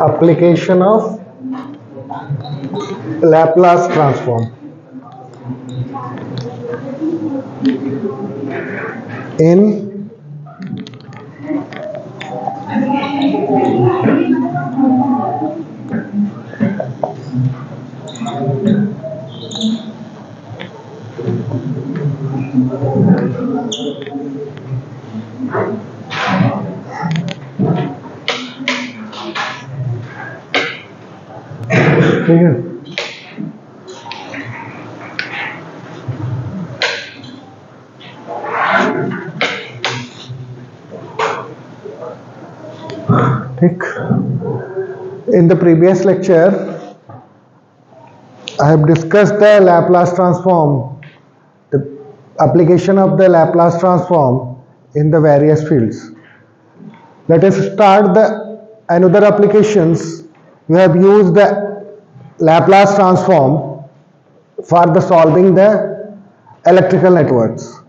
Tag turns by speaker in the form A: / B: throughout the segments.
A: Application of Laplace transform in ठीक है। ठीक, in the previous lecture I have discussed the Laplace transform, the application of the Laplace transform in the various fields. Let us start the another applications. We have used the Laplace transform for the solving the electrical networks.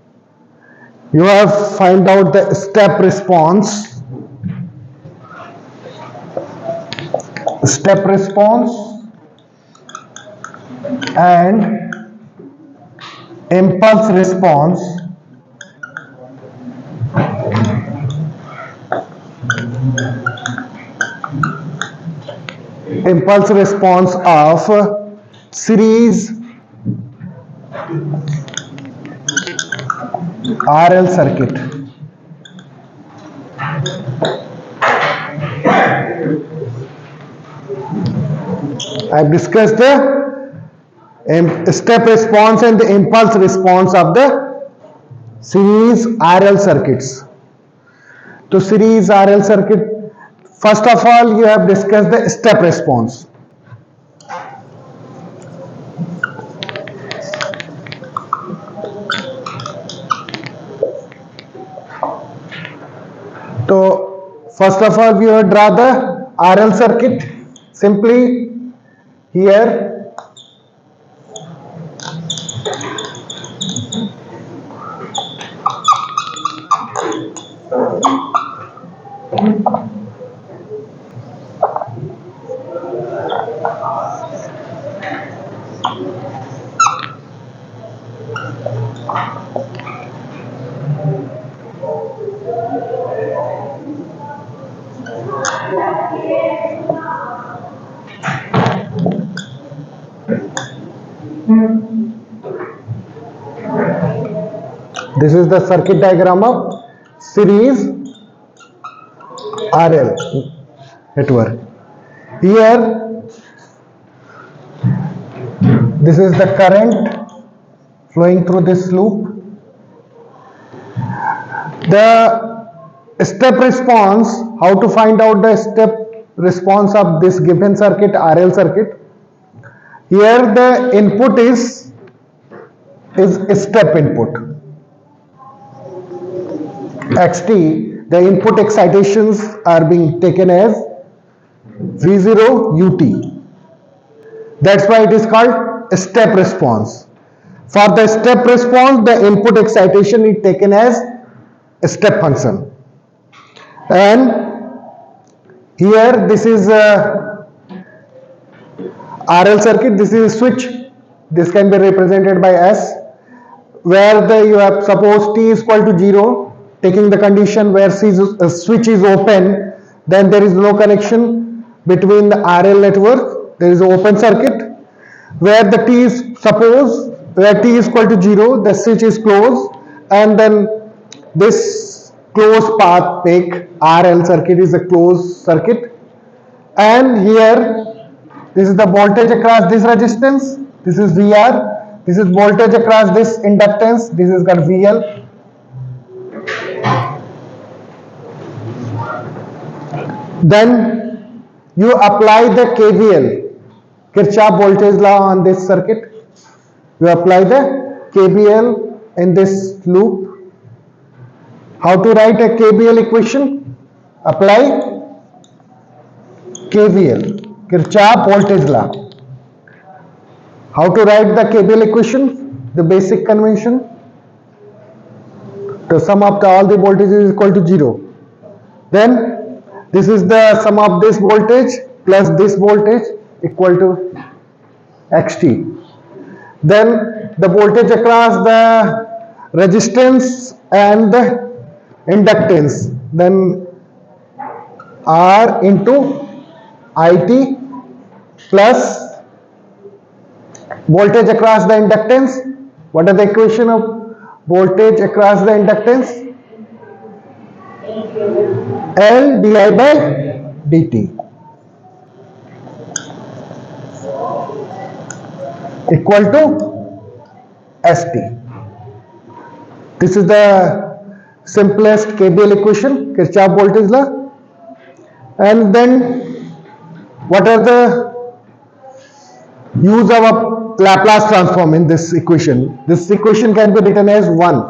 A: You have find out the step response and impulse response of series RL circuit. I have discussed the step response and the impulse response of the series RL circuits. To series RL circuit, first of all you have discussed the step response. So first of all we will draw the RL circuit. Simply here this is the circuit diagram of series RL network. Here this is the current flowing through this loop. The step response, how to find out the step response of this given circuit, RL circuit. Here the input is step input. XT, the input excitations are being taken as V0 UT. That's why it is called step response. For the step response, the input excitation is taken as a step function. And here this is a RL circuit, this is a switch. This can be represented by S, where you have suppose T is equal to 0, taking the condition where switch is open, then there is no connection between the RL network, there is an open circuit. Where the T is, suppose where T is equal to 0, the switch is closed, and then this closed path make RL circuit is a closed circuit. And here this is the voltage across this resistance, this is VR, this is voltage across this inductance, this is called VL. Then you apply the KVL, Kirchhoff voltage law, on this circuit. You apply the KVL in this loop. How to write a KVL equation? Apply KVL, Kirchhoff voltage law. How to write the KVL equation? The basic convention. The sum of all the voltages is equal to 0. Then this is the sum of this voltage plus this voltage equal to xt. Then the voltage across the resistance and the inductance, then R into IT plus voltage across the inductance. What are the equation of voltage across the inductance? L di by dt equal to ST. This is the simplest KVL equation, Kirchhoff voltage law. And then what are the use of a Laplace transform in this equation? This equation can be written as 1.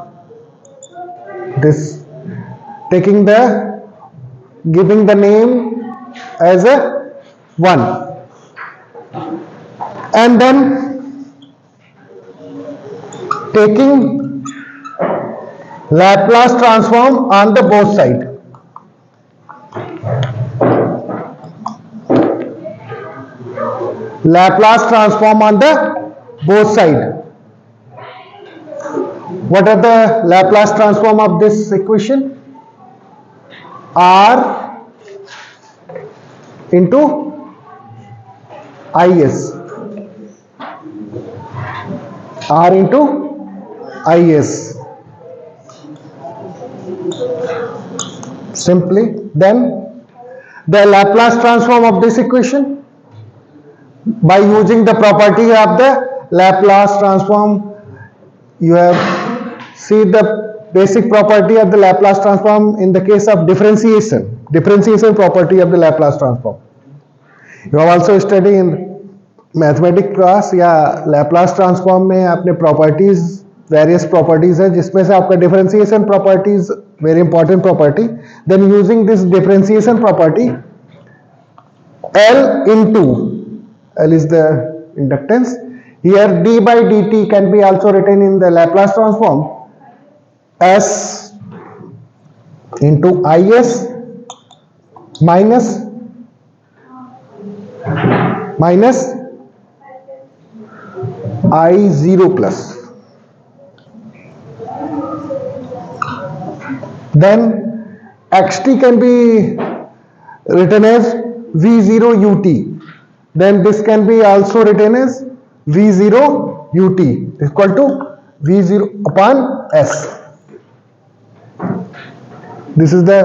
A: This taking the giving the name as a 1, and then taking Laplace transform on the both side. Laplace transform on the both side. What are the Laplace transform of this equation? R into IS. R into IS. Simply, then the Laplace transform of this equation by using the property of the Laplace transform. You have seen the basic property of the Laplace transform in the case of differentiation property of the Laplace transform. You have also studied in mathematics class या Laplace transform में आपने properties, various properties है जिसमें से आपका differentiation properties very important property. Then using this differentiation property L into L is the inductance. Here d by dt can be also written in the Laplace transform S into Is minus I0 plus. Then xt can be written as V0 ut. Then this can be also written as V0 ut equal to V0 upon S. This is the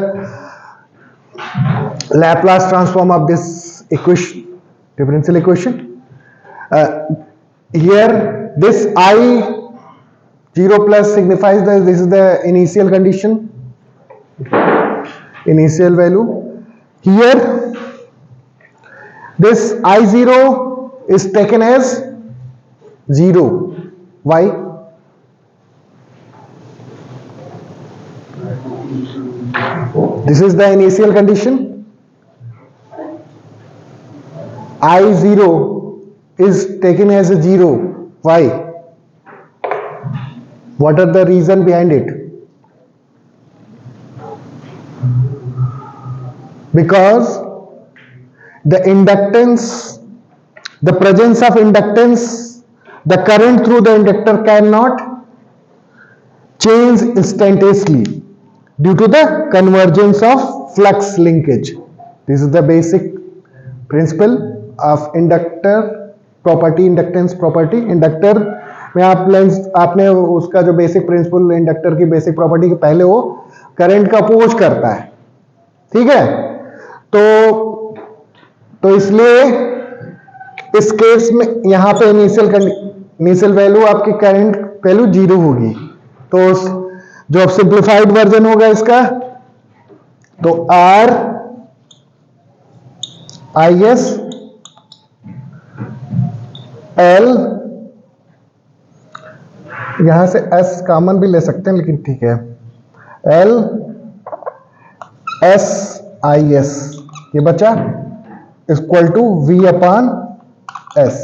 A: Laplace transform of this equation, differential equation. Here this I0 plus signifies that this is the initial condition, initial value. Here this I0 is taken as 0. Why? This is the initial condition. I0 is taken as a 0. Why? What are the reason behind it? Because the inductance, the presence of inductance, the current through the inductor cannot change instantaneously due to the convergence of flux linkage. This is the basic principle of inductor property, inductance property. Inductor में आपने उसका जो basic principle inductor की basic property के पहले वो current का oppose करता है, ठीक है. तो इसलिए इस केस में यहां पे इनिशियल वैल्यू आपकी करंट वैल्यू 0 होगी. तो जो अब सिंप्लीफाइड वर्जन होगा इसका, तो R IS L, यहां से S कॉमन भी ले सकते हैं लेकिन ठीक है, L S IS ये बचा equal to V upon S.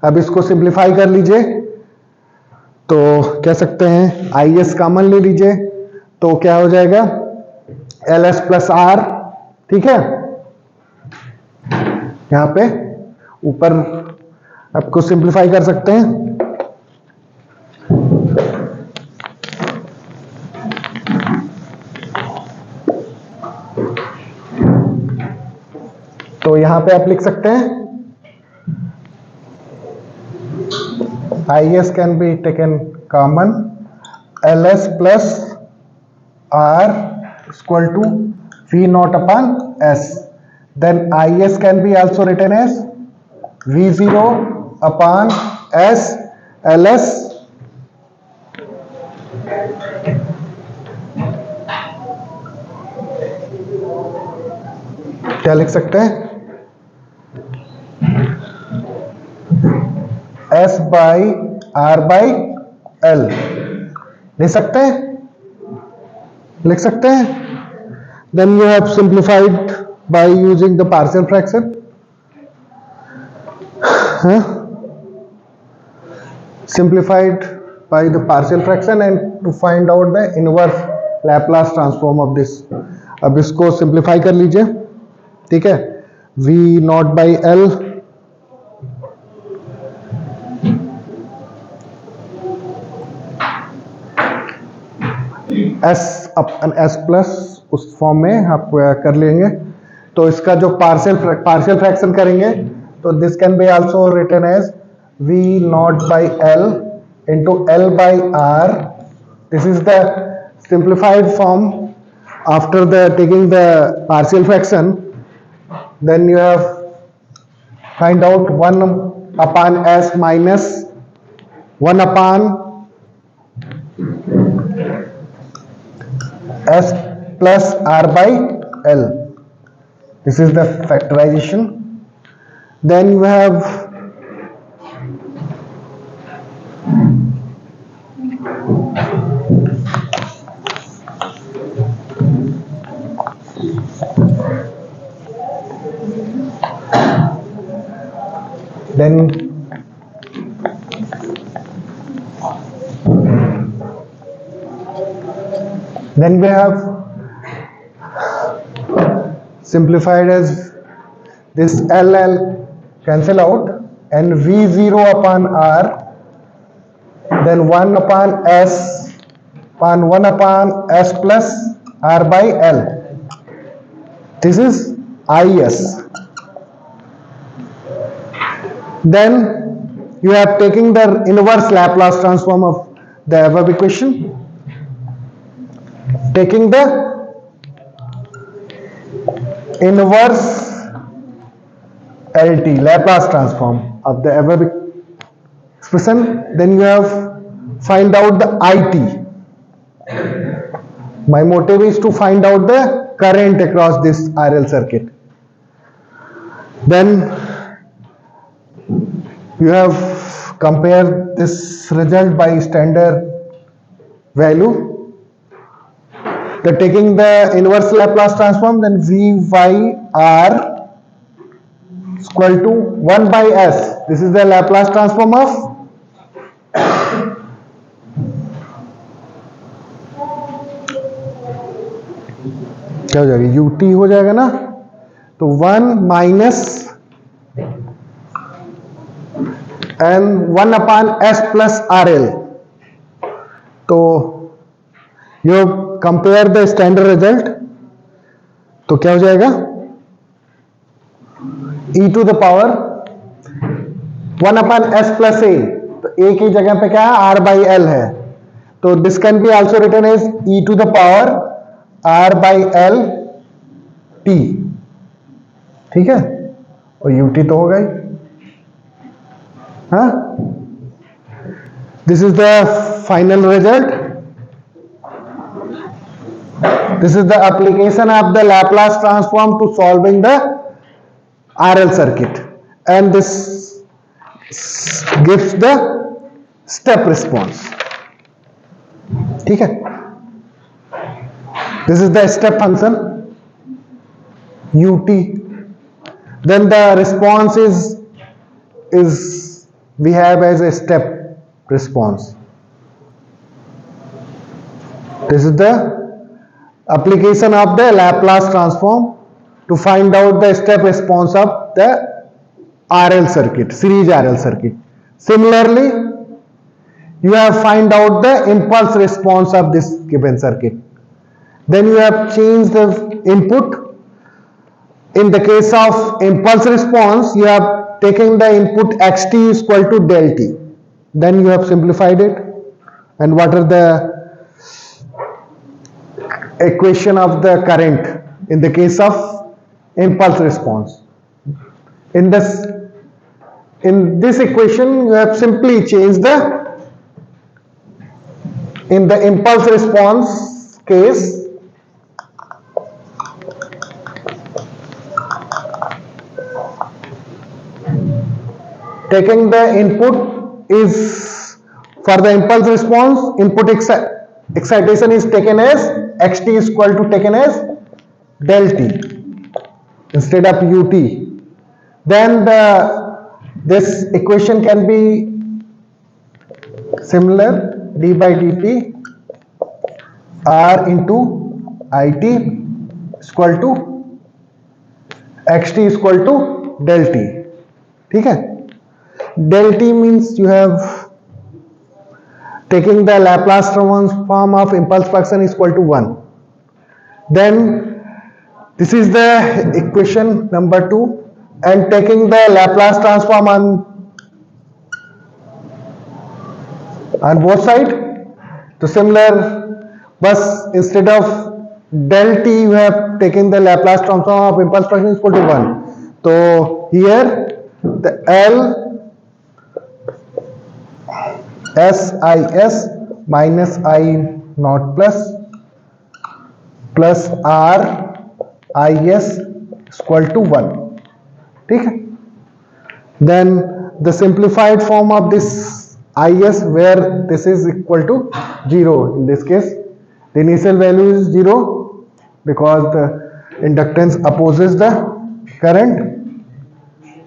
A: अब इसको सिंप्लीफाई कर लीजिए तो कह सकते हैं IS कॉमन ले लीजिए तो क्या हो जाएगा, एल एस प्लस आर, ठीक है। यहां पे ऊपर आपको सिंप्लीफाई कर सकते हैं। तो यहां पे आप लिख सकते हैं IS can be taken common, LS plus R is equal to V naught upon S. Then IS can be also written as V0 upon S LS क्या लिख सकते हैं? S by R by L लिख सकते हैं? लिख सकते हैं? Then you have simplified by using the partial fraction. Simplified by the partial fraction and to find out the inverse Laplace transform of this. अब इसको सिंप्लीफाई कर लीजिए, ठीक है। V naught by L S upon S plus उस form में आप कर लेंगे। तो इसका जो पार्शियल फ्रैक्शन करेंगे तो this can be also written as V naught by L into L by R. This is the simplified form after the taking the partial fraction. Then you have find out 1 upon S minus 1 upon S plus R by L. This is the factorization. Then you have then we have simplified as this LL cancel out and V0 upon R, then 1 upon S upon 1 upon S plus R by L. This is IS. Then you have taking the inverse Laplace transform of the above equation, taking the inverse LT Laplace transform of the above expression. Then you have find out the IT. My motive is to find out the current across this RL circuit. Then you have compared this result by standard value. They're taking the inverse Laplace transform, then VYR is equal to 1 by S. This is the Laplace transform of क्या हो जाएगा? UT हो जाएगा ना, तो 1 minus and 1 upon S plus RL. तो you compare the standard result, तो क्या हो जाएगा? E to the power 1 upon S plus A. तो A की जगह पे क्या है? R by L है, तो this can be also written as E to the power R by L T, ठीक है। और UT तो हो गई, हाँ। This is the final result. This is the application of the Laplace transform to solving the RL circuit, and this gives the step response, ठीक है। This is the step function UT. Then the response is we have as a step response. This is the application of the Laplace transform to find out the step response of the RL circuit, series RL circuit. Similarly, you have find out the impulse response of this given circuit. Then you have changed the input. In the case of impulse response, you have taken the input xt is equal to del t. Then you have simplified it. And what are the equation of the current in the case of impulse response? In this equation, you have simply changed the, in the impulse response case, taking the input is, for the impulse response, input excitation is taken as xt is equal to taken as del t instead of ut. Then this equation can be similar, d by dt r into it is equal to xt is equal to del t. ठीक है, del t means you have taking the Laplace transform of impulse function is equal to 1. Then this is the equation number 2, and taking the Laplace transform on both sides. So similar, but instead of del t you have taken the Laplace transform of impulse function is equal to 1. So here the L SIS minus I naught plus R IS is equal to 1. ठीक है. Then the simplified form of this IS, where this is equal to 0. In this case, the initial value is 0 because the inductance opposes the current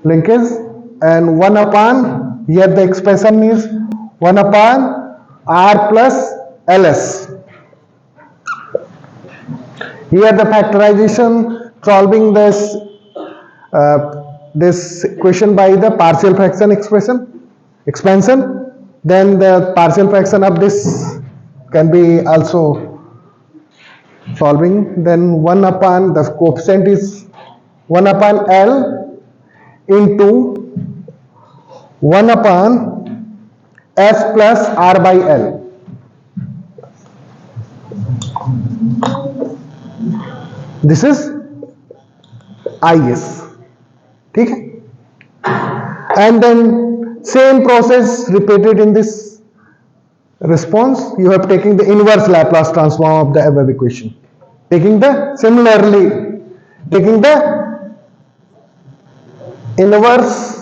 A: linkage, and 1 upon, here the expression is 1 upon R plus LS. Here the factorization, solving this equation by the partial fraction expansion. Then the partial fraction of this can be also solving. Then 1 upon, the coefficient is 1 upon L into 1 upon S plus R by L. This is IS. ठीक है. And then same process repeated in this response. You have taken the inverse Laplace transform of the above equation. Similarly, taking the inverse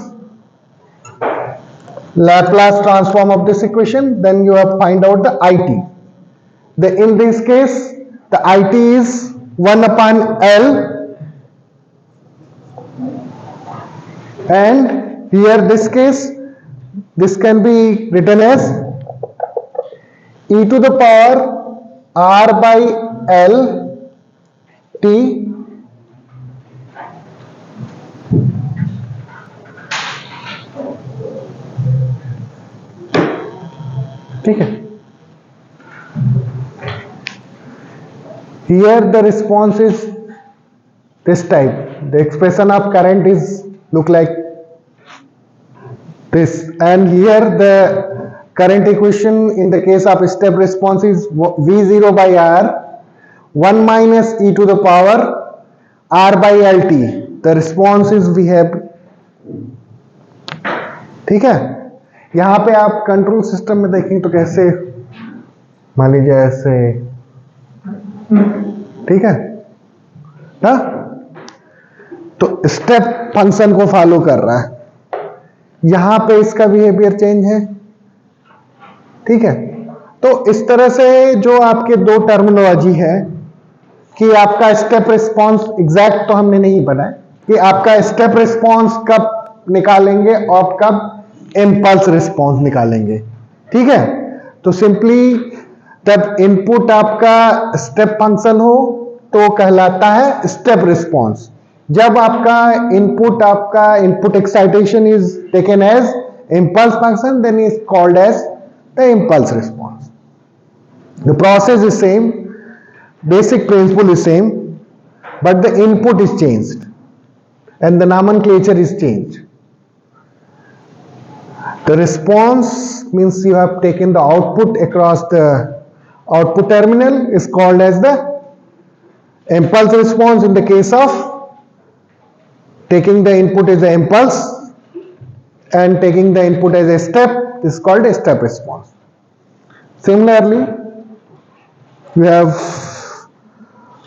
A: Laplace transform of this equation, then you have find out the IT. In this case, the IT is 1 upon L, and here this case, this can be written as e to the power R by L t ठीक है. Here the response is this type. The expression of current is look like this, and here the current equation in the case of step response is V0 by R 1 minus e to the power R by LT. The response is we have. ठीक है. यहाँ पे आप control system में देखेंगे तो कैसे, मान लीजिए ऐसे, ठीक है ना, तो स्टेप फंक्शन को फॉलो कर रहा है. यहां पे इसका बिहेवियर चेंज है. ठीक है. तो इस तरह से जो आपके दो टर्मिनोलॉजी है कि आपका स्टेप रिस्पॉन्स एग्जैक्ट तो हमने नहीं बनाया कि आपका स्टेप रिस्पॉन्स कब निकालेंगे और कब इम्पल्स रिस्पॉन्स निकालेंगे. ठीक है. तो सिंपली तब इनपुट आपका स्टेप फंक्शन हो तो कहलाता है स्टेप रिस्पॉन्स। जब आपका input excitation is taken as impulse function, then is called as the impulse response. The process is same, basic principle is same, but the input is changed and the nomenclature is changed. The response means you have taken the output across the output terminal is called as the impulse response. In the case of taking the input as an impulse and taking the input as a step is called a step response. Similarly, we have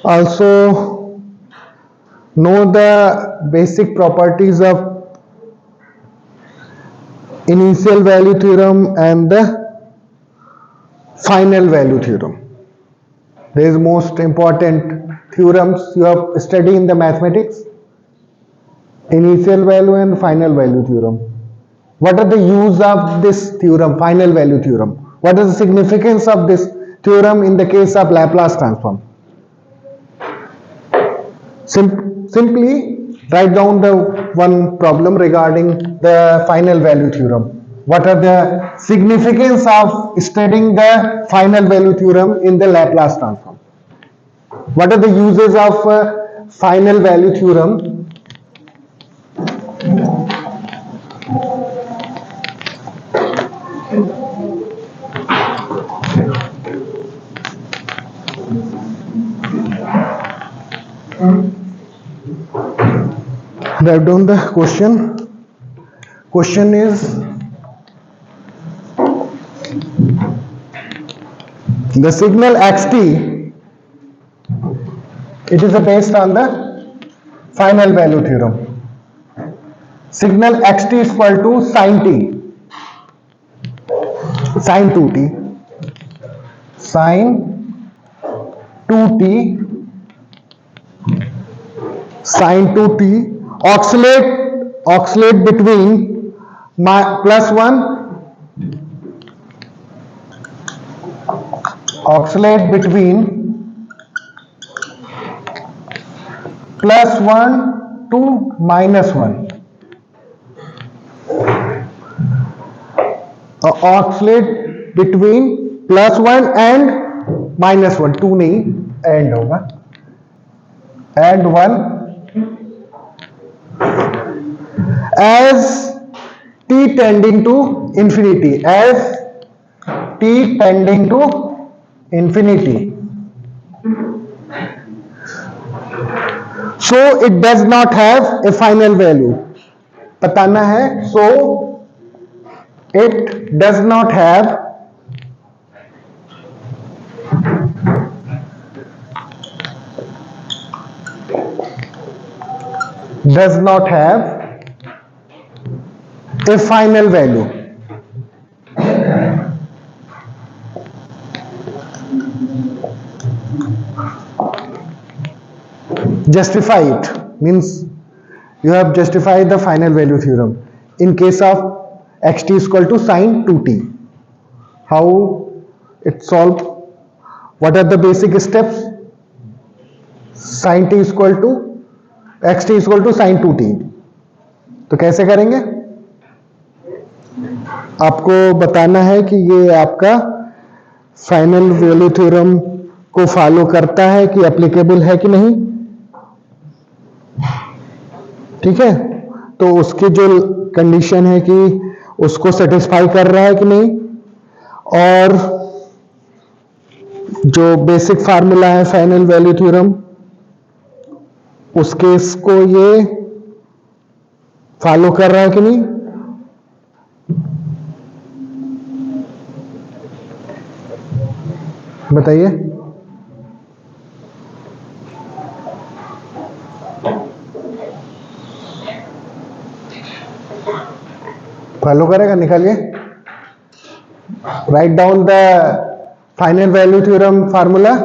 A: also know the basic properties of initial value theorem and the final value theorem. There is most important theorems you have studied in the mathematics: initial value and final value theorem. What are the use of this theorem, final value theorem? What is the significance of this theorem in the case of Laplace transform? Simply write down the one problem regarding the final value theorem. What are the significance of studying the final value theorem in the Laplace transform? What are the uses of final value theorem? Write down the question. Question is, the signal xt, it is based on the final value theorem. Signal xt is equal to sin t, sin 2t, sin 2t, sin 2t oscillate between +1, oscillate between +1 to -1, oscillate between +1 and -1, 2 नहीं and होगा, and 1 as t tending to infinity, as t tending to infinity. So it does not have a final value. बताना है, so it does not have a final value. Justify it means you have justified the final value theorem in case of xt is equal to sin 2t. How it solved? What are the basic steps? sin t is equal to xt is equal to sin 2t. तो कैसे करेंगे? आपको बताना है कि ये आपका final value theorem को फॉलो करता है कि एप्लीकेबल है कि नहीं, ठीक है। तो उसकी जो कंडीशन है कि उसको सेटिस्फाई कर रहा है कि नहीं, और जो बेसिक फार्मूला है फाइनल वैल्यू थ्योरम उसके इसको ये फॉलो कर रहा है कि नहीं। बताइए। फॉलो करेगा, निकालिए। Right down the final value theorem formula.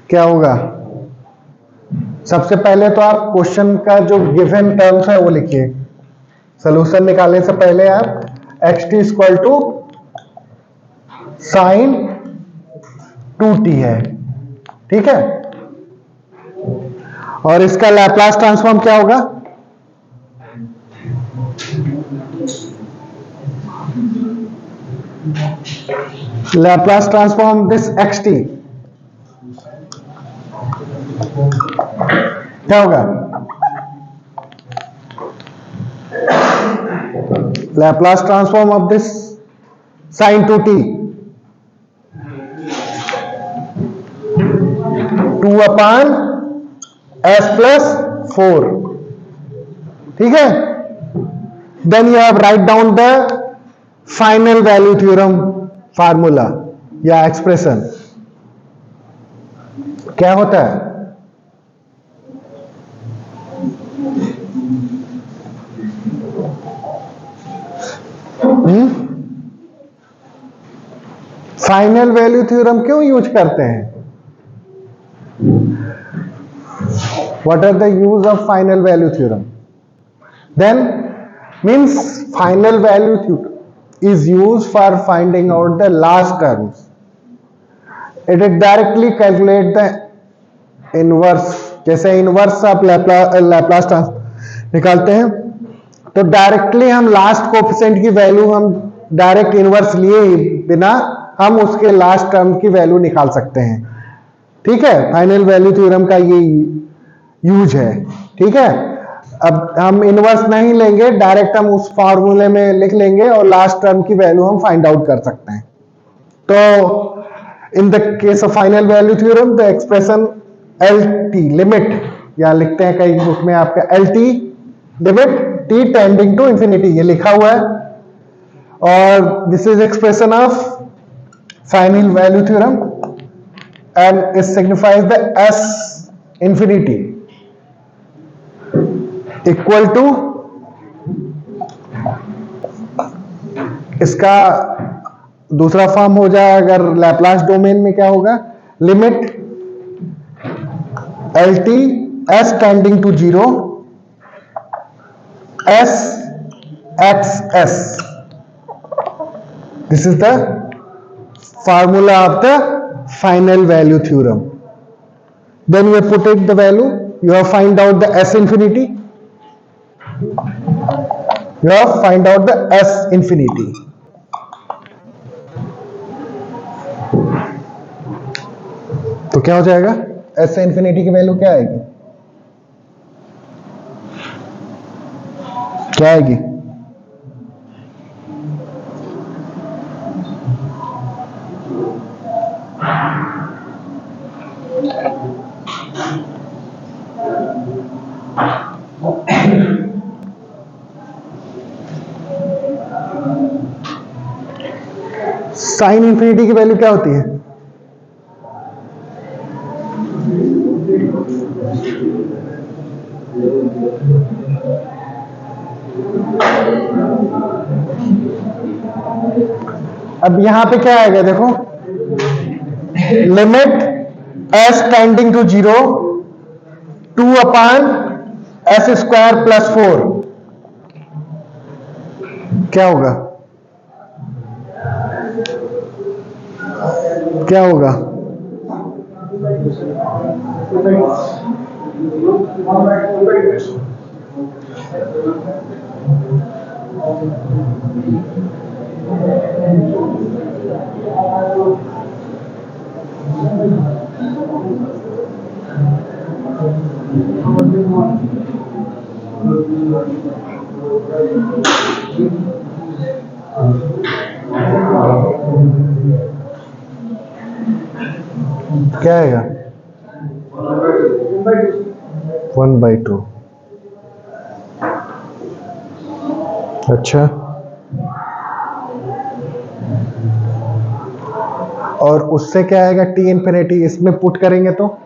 A: क्या होगा? सबसे पहले तो आप क्वेश्चन का जो गिवन टर्म्स है वो लिखिए। सॉल्यूशन निकालने से पहले आप xt equal to sign 2t है, ठीक है। और इसका लैप्लास ट्रांसफॉर्म क्या होगा? लैप्लास ट्रांसफॉर्म दिस xt क्या होगा? Laplace transform of this sin 2t 2/s+4, ठीक है। Then you have write down the final value theorem formula या एक्सप्रेशन। क्या होता है? फाइनल वैल्यू थ्योरम क्यों यूज करते हैं? What are the use of final value theorem? Then means final value theorem is used for finding out the last terms. It directly calculate the inverse. जैसे inverse आप Laplace transform निकालते हैं तो directly हम last coefficient की value हम direct inverse लिए ही बिना हम उसके लास्ट टर्म की वैल्यू निकाल सकते हैं, ठीक है। फाइनल वैल्यू थ्योरम का ये यूज है, ठीक है। अब हम इनवर्स नहीं लेंगे, डायरेक्ट हम उस फॉर्मूले में लिख लेंगे और लास्ट टर्म की वैल्यू हम फाइंड आउट कर सकते हैं। तो in the case of final value theorem the expression LT limit, या लिखते हैं कई बुक में आपका LT limit t tending to infinity, ये लिखा हुआ है। और this is expression of final value theorem and it signifies the S infinity equal to, इसका दूसरा फॉर्म हो जाए अगर लैप्लास डोमेन में क्या होगा? Limit LT S tending to 0 S x S, this is the formula of the final value theorem. Then you put it the value, you have find out the S infinity, you have find out the S infinity. तो क्या हो जाएगा? S infinity की value क्या आएगी? क्या आएगी? Sign infinity की वैल्यू क्या होती है? अब यहां पे क्या आएगा देखो, limit s tending to 0 2/s²+4 क्या होगा? क्या होगा? क्या आएगा? 1/2। अच्छा, और उससे क्या आएगा? t इंफिनिटी इसमें पुट करेंगे तो